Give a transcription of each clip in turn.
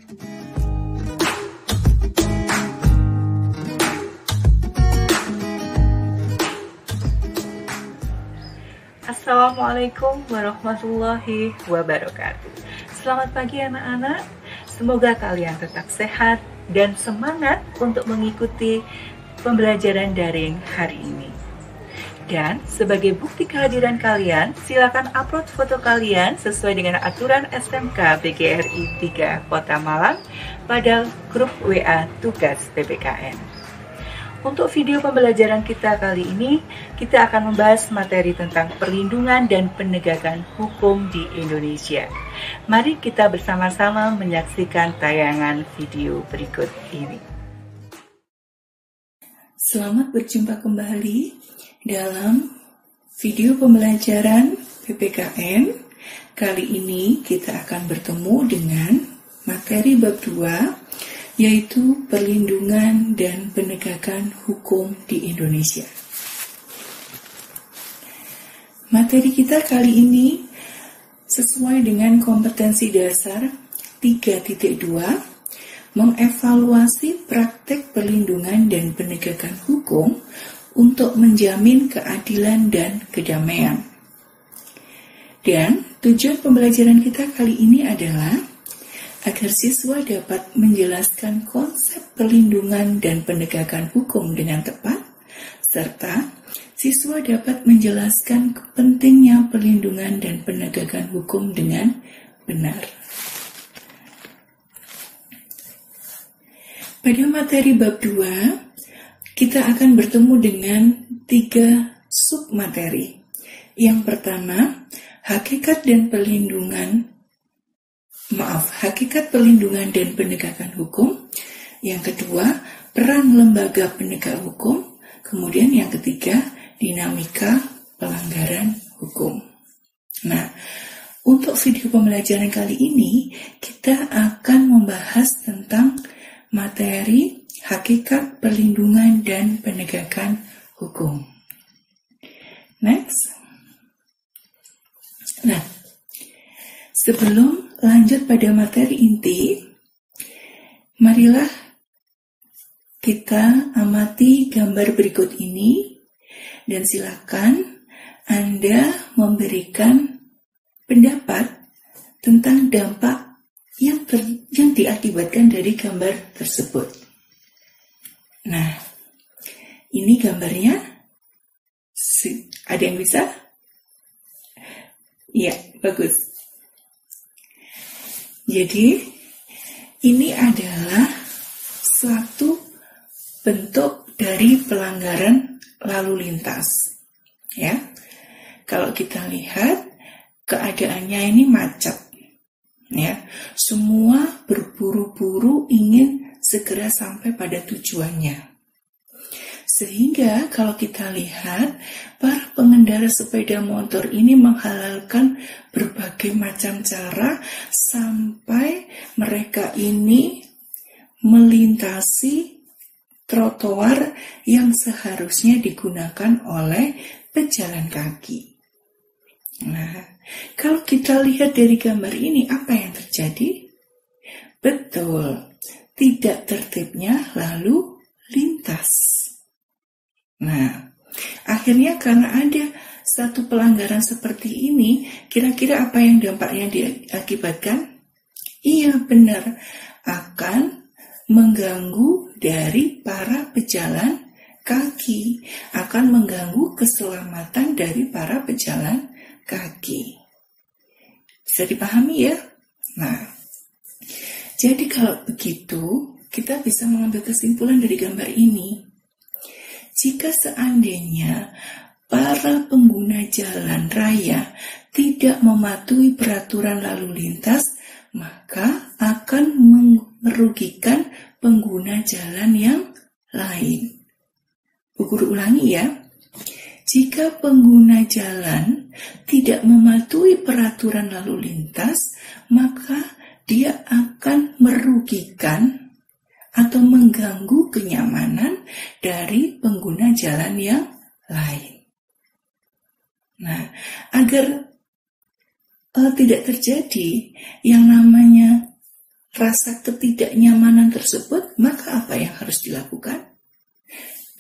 Assalamualaikum warahmatullahi wabarakatuh. Selamat pagi anak-anak. Semoga kalian tetap sehat dan semangat untuk mengikuti pembelajaran daring hari ini. Dan sebagai bukti kehadiran kalian, silakan upload foto kalian sesuai dengan aturan SMK PGRI 3 Kota Malang pada grup WA Tugas PPKN. Untuk video pembelajaran kita kali ini, kita akan membahas materi tentang perlindungan dan penegakan hukum di Indonesia. Mari kita bersama-sama menyaksikan tayangan video berikut ini. Selamat berjumpa kembali dalam video pembelajaran PPKN. Kali ini kita akan bertemu dengan materi bab 2, yaitu perlindungan dan penegakan hukum di Indonesia. Materi kita kali ini sesuai dengan kompetensi dasar 3.2, mengevaluasi praktek perlindungan dan penegakan hukum untuk menjamin keadilan dan kedamaian. Dan tujuan pembelajaran kita kali ini adalah agar siswa dapat menjelaskan konsep perlindungan dan penegakan hukum dengan tepat, serta siswa dapat menjelaskan pentingnya perlindungan dan penegakan hukum dengan benar. Pada materi bab 2, kita akan bertemu dengan 3 submateri. Yang pertama, hakikat perlindungan dan penegakan hukum. Yang kedua, peran lembaga penegak hukum. Kemudian yang ketiga, dinamika pelanggaran hukum. Nah, untuk video pembelajaran kali ini, kita akan membahas tentang materi hakikat perlindungan dan penegakan hukum. Next. Nah, sebelum lanjut pada materi inti, marilah kita amati gambar berikut ini dan silakan Anda memberikan pendapat tentang dampak yang diakibatkan dari gambar tersebut. Nah, ini gambarnya. Ada yang bisa? Iya, bagus. Jadi, ini adalah suatu bentuk dari pelanggaran lalu lintas. Ya, kalau kita lihat keadaannya ini macet. Ya, semua berburu-buru ingin segera sampai pada tujuannya. Sehingga kalau kita lihat, para pengendara sepeda motor ini menghalalkan berbagai macam cara sampai mereka ini melintasi trotoar yang seharusnya digunakan oleh pejalan kaki. Nah, kalau kita lihat dari gambar ini, apa yang terjadi? Betul, tidak tertibnya lalu lintas. Nah, akhirnya karena ada satu pelanggaran seperti ini, kira-kira apa yang dampaknya diakibatkan? Iya, benar, akan mengganggu dari para pejalan kaki, akan mengganggu keselamatan dari para pejalan kaki. Bisa dipahami ya? Nah, jadi kalau begitu, kita bisa mengambil kesimpulan dari gambar ini. Jika seandainya para pengguna jalan raya tidak mematuhi peraturan lalu lintas, maka akan merugikan pengguna jalan yang lain. Bu Guru ulangi ya. Jika pengguna jalan tidak mematuhi peraturan lalu lintas, maka dia akan merugikan atau mengganggu kenyamanan dari pengguna jalan yang lain. Nah, agar tidak terjadi yang namanya rasa ketidaknyamanan tersebut, maka apa yang harus dilakukan?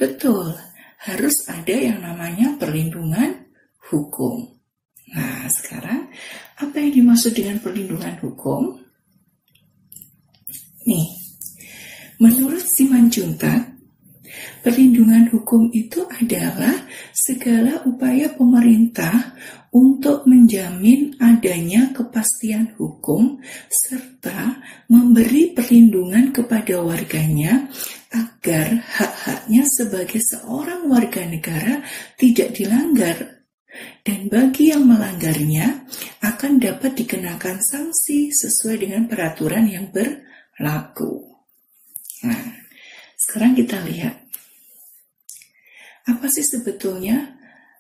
Betul, harus ada yang namanya perlindungan hukum. Nah, sekarang apa yang dimaksud dengan perlindungan hukum? Nih, menurut Simanjuntak, perlindungan hukum itu adalah segala upaya pemerintah untuk menjamin adanya kepastian hukum serta memberi perlindungan kepada warganya agar hak-haknya sebagai seorang warga negara tidak dilanggar, dan bagi yang melanggarnya akan dapat dikenakan sanksi sesuai dengan peraturan yang berlaku. Nah, sekarang kita lihat apa sih sebetulnya?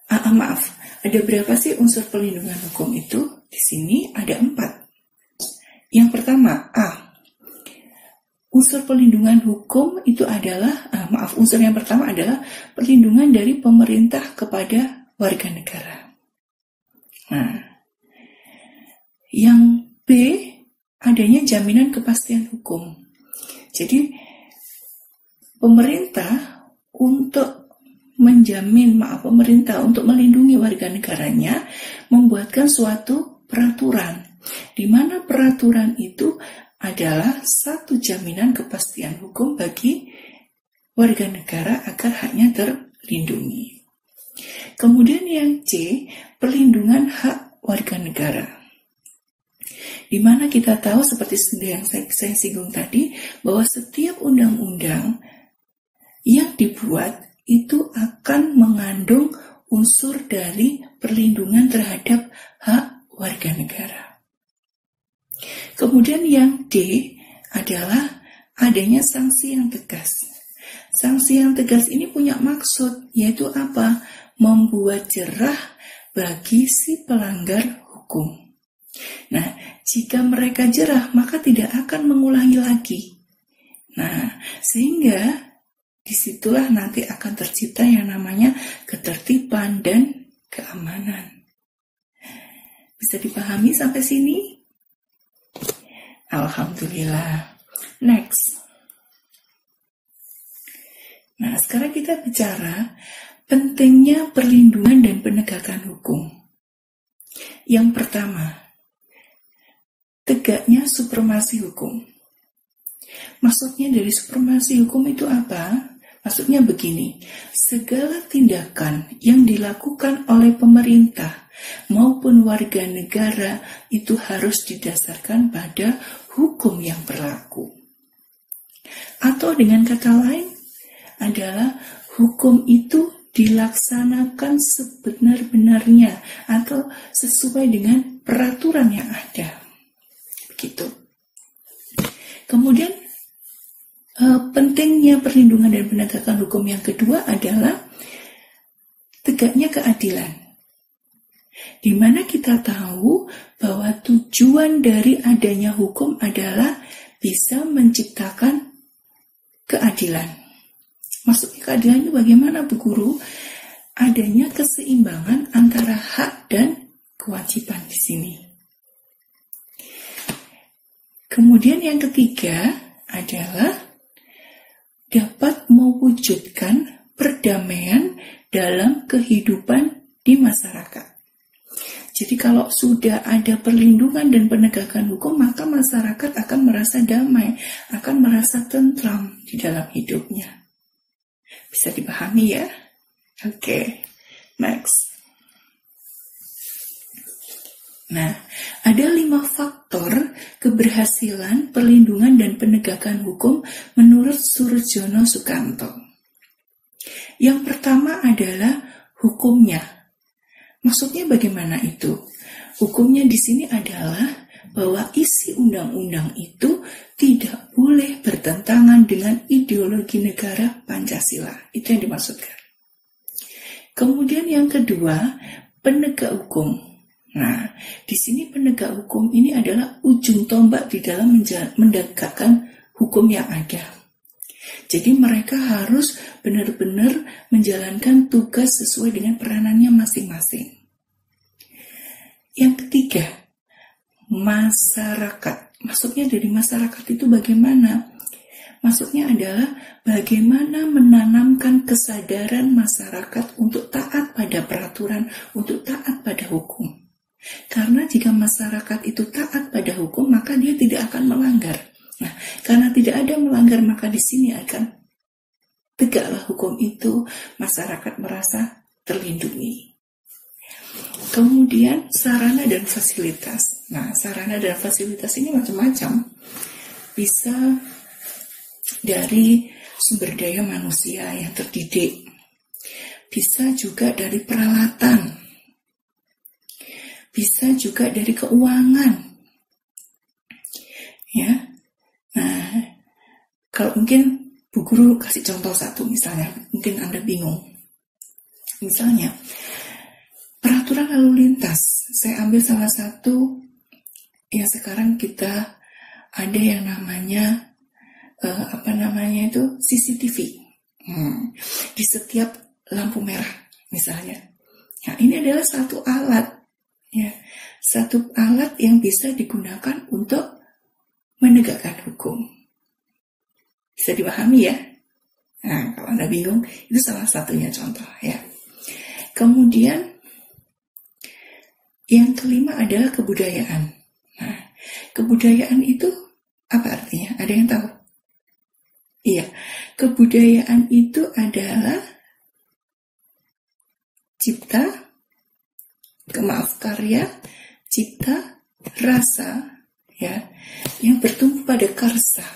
Ada berapa sih unsur perlindungan hukum itu? Di sini ada 4. Yang pertama, unsur perlindungan hukum itu adalah, unsur yang pertama adalah perlindungan dari pemerintah kepada warga negara. Nah, yang B, adanya jaminan kepastian hukum. Jadi, pemerintah untuk melindungi warga negaranya membuatkan suatu peraturan, di mana peraturan itu adalah satu jaminan kepastian hukum bagi warga negara agar haknya terlindungi. Kemudian yang C, perlindungan hak warga negara, di mana kita tahu seperti yang saya singgung tadi, bahwa setiap undang-undang yang dibuat itu akan mengandung unsur dari perlindungan terhadap hak warga negara. Kemudian yang D adalah adanya sanksi yang tegas. Sanksi yang tegas ini punya maksud, yaitu apa? Membuat jerah bagi si pelanggar hukum. Nah, jika mereka jerah, maka tidak akan mengulangi lagi. Nah, sehingga disitulah nanti akan tercipta yang namanya ketertiban dan keamanan. Bisa dipahami sampai sini? Alhamdulillah. Next. Nah, sekarang kita bicara pentingnya perlindungan dan penegakan hukum. Yang pertama, tegaknya supremasi hukum. Maksudnya dari supremasi hukum itu apa? Maksudnya begini, segala tindakan yang dilakukan oleh pemerintah maupun warga negara itu harus didasarkan pada hukum yang berlaku. Atau dengan kata lain adalah hukum itu dilaksanakan sebenar-benarnya atau sesuai dengan peraturan yang ada. Begitu. Kemudian pentingnya perlindungan dan penegakan hukum yang kedua adalah tegaknya keadilan. Di mana kita tahu bahwa tujuan dari adanya hukum adalah bisa menciptakan keadilan. Maksudnya keadilan itu bagaimana, Bu Guru? Adanya keseimbangan antara hak dan kewajiban di sini. Kemudian yang ketiga adalah dapat mewujudkan perdamaian dalam kehidupan di masyarakat. Jadi kalau sudah ada perlindungan dan penegakan hukum, maka masyarakat akan merasa damai, akan merasa tentram di dalam hidupnya. Bisa dipahami ya? Oke, next. Nah, ada 5 faktor keberhasilan perlindungan dan penegakan hukum menurut Surjono Sukanto. Yang pertama adalah hukumnya. Maksudnya bagaimana itu? Hukumnya di sini adalah bahwa isi undang-undang itu tidak boleh bertentangan dengan ideologi negara Pancasila. Itu yang dimaksudkan. Kemudian yang kedua, penegak hukum. Nah, di sini penegak hukum ini adalah ujung tombak di dalam menegakkan hukum yang ada. Jadi mereka harus benar-benar menjalankan tugas sesuai dengan peranannya masing-masing. Yang ketiga, masyarakat. Masuknya dari masyarakat itu bagaimana? Masuknya adalah bagaimana menanamkan kesadaran masyarakat untuk taat pada peraturan, untuk taat pada hukum. Karena jika masyarakat itu taat pada hukum, maka dia tidak akan melanggar. Nah, karena tidak ada melanggar, maka di sini akan tegaklah hukum itu, masyarakat merasa terlindungi. Kemudian sarana dan fasilitas. Nah, sarana dan fasilitas ini macam-macam. Bisa dari sumber daya manusia yang terdidik, bisa juga dari peralatan, bisa juga dari keuangan, ya. Nah, kalau mungkin Bu Guru kasih contoh satu, misalnya, mungkin Anda bingung. Misalnya, peraturan lalu lintas. Saya ambil salah satu yang sekarang kita ada yang namanya CCTV di setiap lampu merah misalnya. Nah, ini adalah satu alat, ya, satu alat yang bisa digunakan untuk menegakkan hukum. Bisa dipahami ya? Nah, kalau Anda bingung, itu salah satunya contoh ya. Kemudian yang kelima adalah kebudayaan. Nah, kebudayaan itu apa artinya? Ada yang tahu? Iya, kebudayaan itu adalah karya, cipta, rasa, ya, yang bertumbuh pada karsa.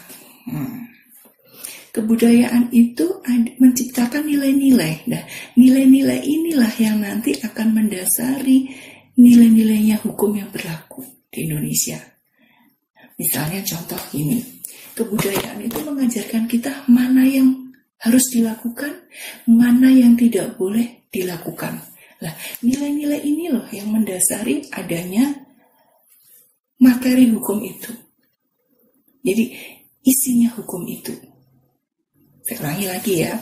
Kebudayaan itu menciptakan nilai-nilai. Nah, nilai-nilai inilah yang nanti akan mendasari nilai-nilainya hukum yang berlaku di Indonesia. Misalnya contoh ini. Kebudayaan itu mengajarkan kita mana yang harus dilakukan, mana yang tidak boleh dilakukan. Nah, nilai-nilai ini loh yang mendasari adanya materi hukum itu. Jadi, isinya hukum itu. Saya ulangi lagi ya.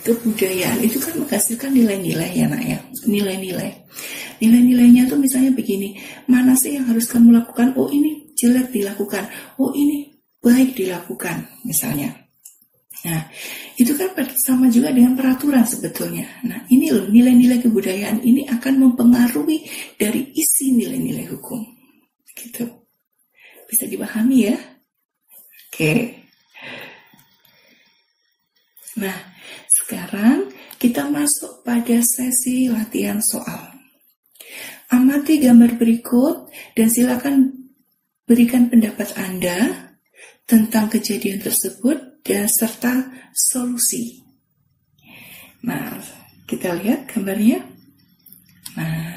Kebudayaan itu kan menghasilkan nilai-nilai ya nak ya. Nilai-nilai. Nilai-nilainya tuh misalnya begini. Mana sih yang harus kamu lakukan? Oh ini jelek dilakukan. Oh ini baik dilakukan misalnya. Nah, itu kan sama juga dengan peraturan sebetulnya. Nah, ini loh nilai-nilai kebudayaan ini akan mempengaruhi dari isi nilai-nilai hukum. Gitu. Bisa dipahami ya? Oke. Nah, sekarang kita masuk pada sesi latihan soal. Amati gambar berikut dan silakan berikan pendapat Anda tentang kejadian tersebut dan serta solusi. Nah, kita lihat gambarnya. Nah,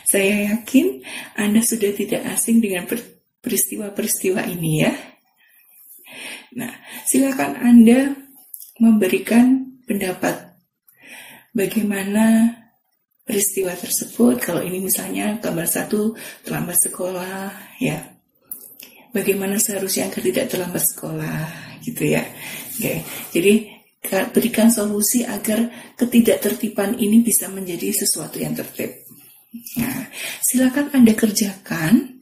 saya yakin Anda sudah tidak asing dengan peristiwa-peristiwa ini ya. Nah, silakan Anda memberikan pendapat bagaimana peristiwa tersebut. Kalau ini misalnya gambar 1 terlambat sekolah ya. Bagaimana seharusnya agar tidak terlambat sekolah, gitu ya. Oke. Jadi berikan solusi agar ketidaktertiban ini bisa menjadi sesuatu yang tertib. Nah, silakan Anda kerjakan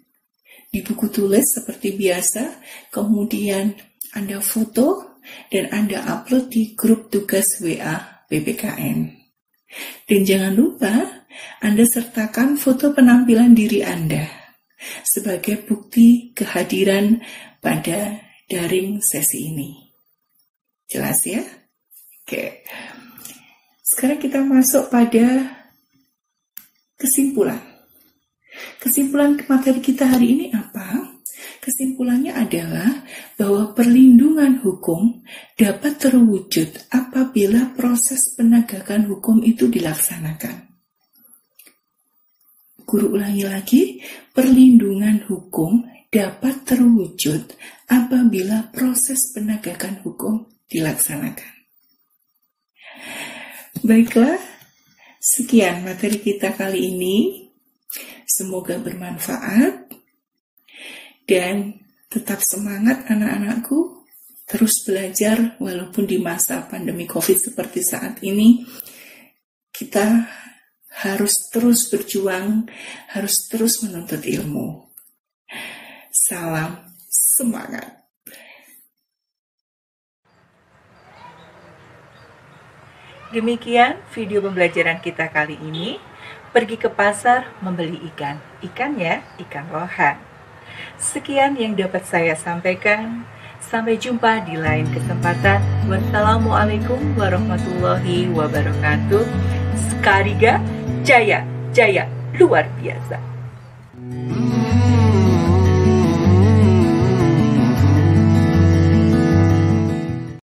di buku tulis seperti biasa, kemudian Anda foto dan Anda upload di grup tugas WA PPKN. Dan jangan lupa Anda sertakan foto penampilan diri Anda sebagai bukti kehadiran pada daring sesi ini. Jelas ya? Oke. Sekarang kita masuk pada kesimpulan. Kesimpulan materi kita hari ini apa? Kesimpulannya adalah bahwa perlindungan hukum dapat terwujud apabila proses penegakan hukum itu dilaksanakan. Guru ulangi lagi, perlindungan hukum dapat terwujud apabila proses penegakan hukum dilaksanakan. Baiklah, sekian materi kita kali ini. Semoga bermanfaat dan tetap semangat anak-anakku. Terus belajar walaupun di masa pandemi COVID seperti saat ini. Kita harus terus berjuang, harus terus menuntut ilmu. Salam semangat. Demikian video pembelajaran kita kali ini. Pergi ke pasar membeli ikan. Ikan ya, ikan lohan. Sekian yang dapat saya sampaikan. Sampai jumpa di lain kesempatan. Wassalamualaikum warahmatullahi wabarakatuh. Skariga Jaya, Jaya luar biasa.